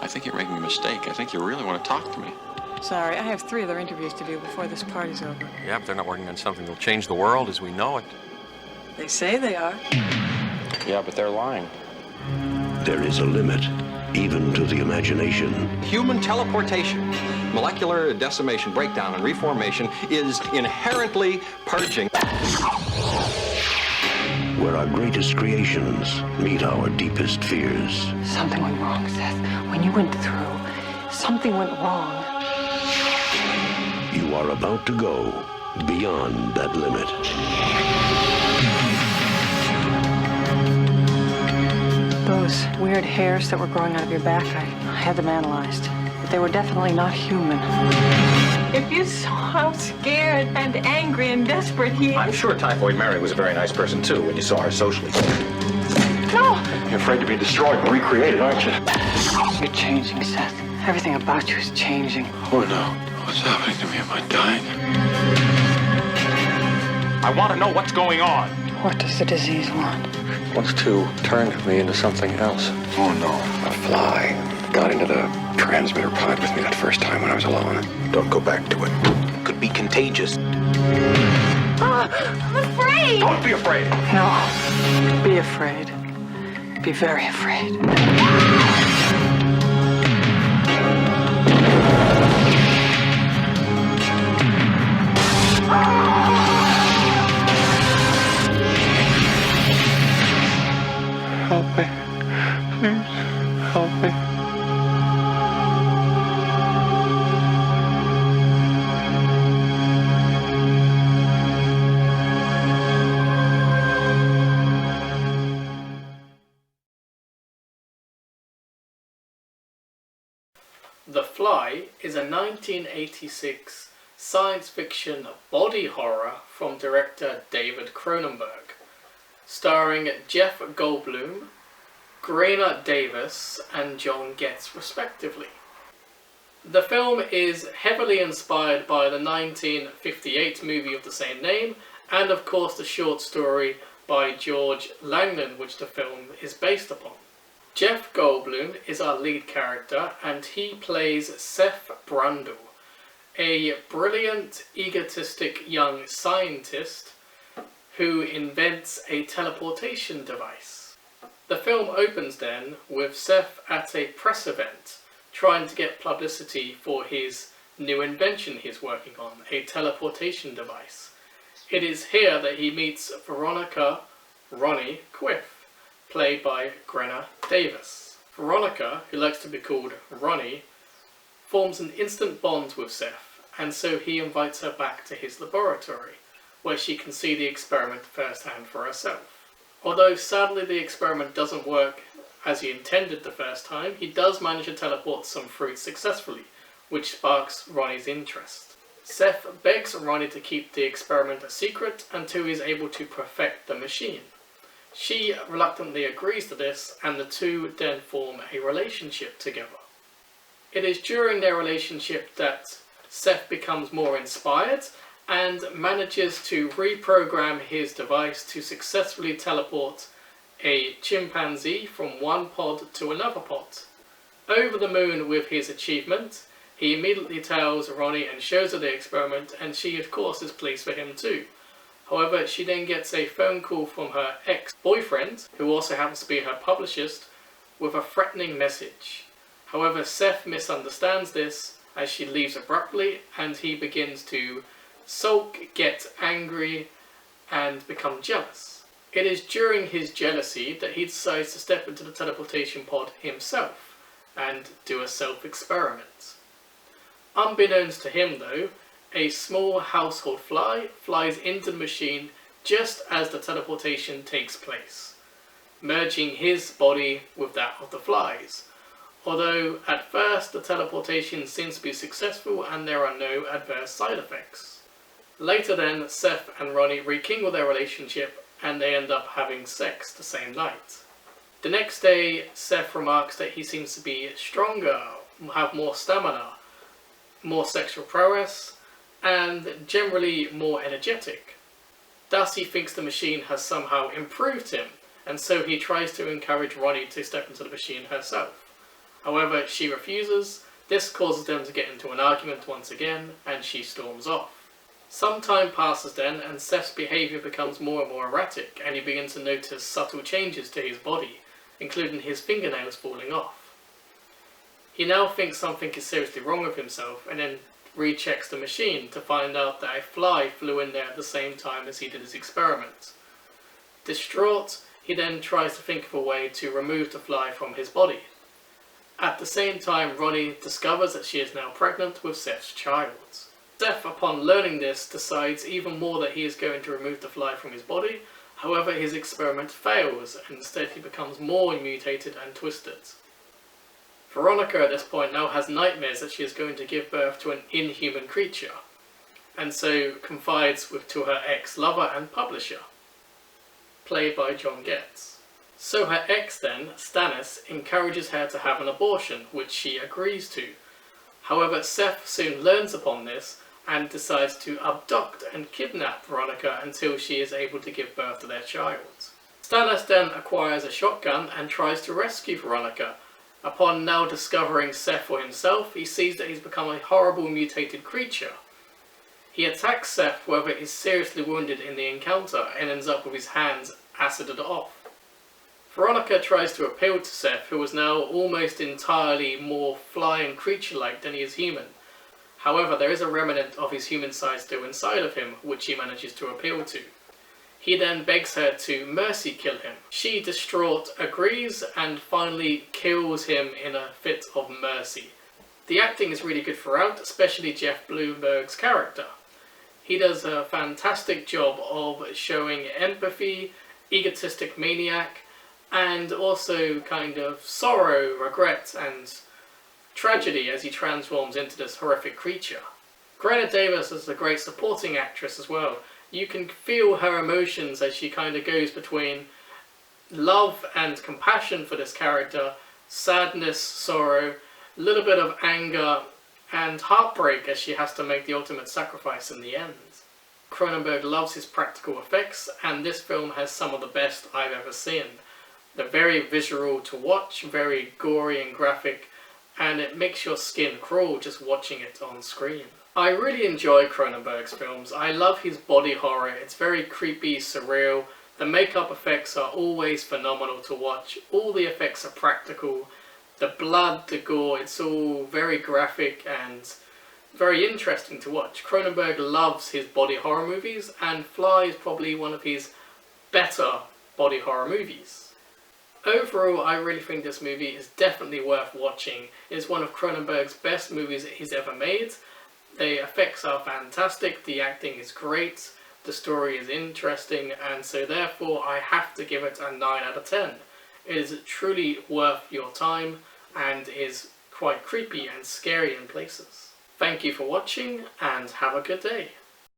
I think you're making a mistake. I think you really want to talk to me. Sorry, I have 3 other interviews to do before this party's over. Yeah, but they're not working on something that'll change the world as we know it. They say they are. Yeah, but they're lying. There is a limit, even to the imagination. Human teleportation, molecular decimation, breakdown, and reformation is inherently purging. Where our greatest creations meet our deepest fears. Something went wrong, Seth. When you went through, something went wrong. You are about to go beyond that limit. Those weird hairs that were growing out of your back, I had them analyzed. But they were definitely not human. If you saw how scared and angry and desperate he is. I'm sure Typhoid Mary was a very nice person, too, when you saw her socially. No! You're afraid to be destroyed and recreated, aren't you? You're changing, Seth. Everything about you is changing. Oh no. What's happening to me? Am I dying? I want to know what's going on. What does the disease want? Wants to turn me into something else. Oh no. A fly got into the transmitter pod with me that first time when I was alone. Don't go back to it. It could be contagious. I'm afraid! Don't be afraid. No. Be afraid. Be very afraid. Help me. Please, help me. The Fly is a 1986 science fiction body horror from director David Cronenberg, starring Jeff Goldblum, Geena Davis and John Getz respectively. The film is heavily inspired by the 1958 movie of the same name and of course the short story by George Langland which the film is based upon. Jeff Goldblum is our lead character and he plays Seth Brundle, a brilliant, egotistic young scientist who invents a teleportation device. The film opens then with Seth at a press event trying to get publicity for his new invention he's working on, a teleportation device. It is here that he meets Veronica Ronnie Quiff, played by Geena Davis. Veronica, who likes to be called Ronnie, forms an instant bond with Seth, and so he invites her back to his laboratory, where she can see the experiment firsthand for herself. Although sadly the experiment doesn't work as he intended the first time, he does manage to teleport some fruit successfully, which sparks Ronnie's interest. Seth begs Ronnie to keep the experiment a secret until he is able to perfect the machine. She reluctantly agrees to this, and the two then form a relationship together. It is during their relationship that Seth becomes more inspired and manages to reprogram his device to successfully teleport a chimpanzee from one pod to another pod. Over the moon with his achievement, he immediately tells Ronnie and shows her the experiment, and she of course is pleased for him too. However, she then gets a phone call from her ex-boyfriend, who also happens to be her publicist, with a threatening message. However, Seth misunderstands this as she leaves abruptly, and he begins to sulk, get angry, and become jealous. It is during his jealousy that he decides to step into the teleportation pod himself and do a self-experiment. Unbeknownst to him though, a small household fly flies into the machine just as the teleportation takes place, merging his body with that of the fly's. Although at first the teleportation seems to be successful and there are no adverse side effects. Later then, Seth and Ronnie rekindle their relationship and they end up having sex the same night. The next day, Seth remarks that he seems to be stronger, have more stamina, more sexual prowess, and generally more energetic. Thus he thinks the machine has somehow improved him, and so he tries to encourage Ronnie to step into the machine herself. However, she refuses. This causes them to get into an argument once again, and she storms off. Some time passes then, and Seth's behaviour becomes more and more erratic, and you begin to notice subtle changes to his body, including his fingernails falling off. He now thinks something is seriously wrong with himself, and then rechecks the machine to find out that a fly flew in there at the same time as he did his experiment. Distraught, he then tries to think of a way to remove the fly from his body. At the same time, Ronnie discovers that she is now pregnant with Seth's child. Seth, upon learning this, decides even more that he is going to remove the fly from his body. However, his experiment fails, and instead he becomes more mutated and twisted. Veronica at this point now has nightmares that she is going to give birth to an inhuman creature, and so confides to her ex-lover and publisher, played by John Getz. So her ex then, Stannis, encourages her to have an abortion, which she agrees to. However, Seth soon learns upon this and decides to abduct and kidnap Veronica until she is able to give birth to their child. Stannis then acquires a shotgun and tries to rescue Veronica. Upon now discovering Seth for himself, he sees that he's become a horrible mutated creature. He attacks Seth, however is seriously wounded in the encounter and ends up with his hands acided off. Veronica tries to appeal to Seth, who is now almost entirely more fly and creature-like than he is human. However, there is a remnant of his human side still inside of him, which he manages to appeal to. He then begs her to mercy kill him. She, distraught, agrees and finally kills him in a fit of mercy. The acting is really good throughout, especially Jeff Blumberg's character. He does a fantastic job of showing empathy, egotistic maniac, and also kind of sorrow, regret, and tragedy as he transforms into this horrific creature. Greta Davis is a great supporting actress as well. You can feel her emotions as she kind of goes between love and compassion for this character, sadness, sorrow, a little bit of anger, and heartbreak as she has to make the ultimate sacrifice in the end. Cronenberg loves his practical effects, and this film has some of the best I've ever seen. They're very visual to watch, very gory and graphic, and it makes your skin crawl just watching it on screen. I really enjoy Cronenberg's films. I love his body horror. It's very creepy, surreal. The makeup effects are always phenomenal to watch. All the effects are practical. The blood, the gore, it's all very graphic and very interesting to watch. Cronenberg loves his body horror movies, and Fly is probably one of his better body horror movies. Overall, I really think this movie is definitely worth watching. It's one of Cronenberg's best movies he's ever made. The effects are fantastic, the acting is great, the story is interesting, and so therefore I have to give it a 9 out of 10. It is truly worth your time and is quite creepy and scary in places. Thank you for watching and have a good day.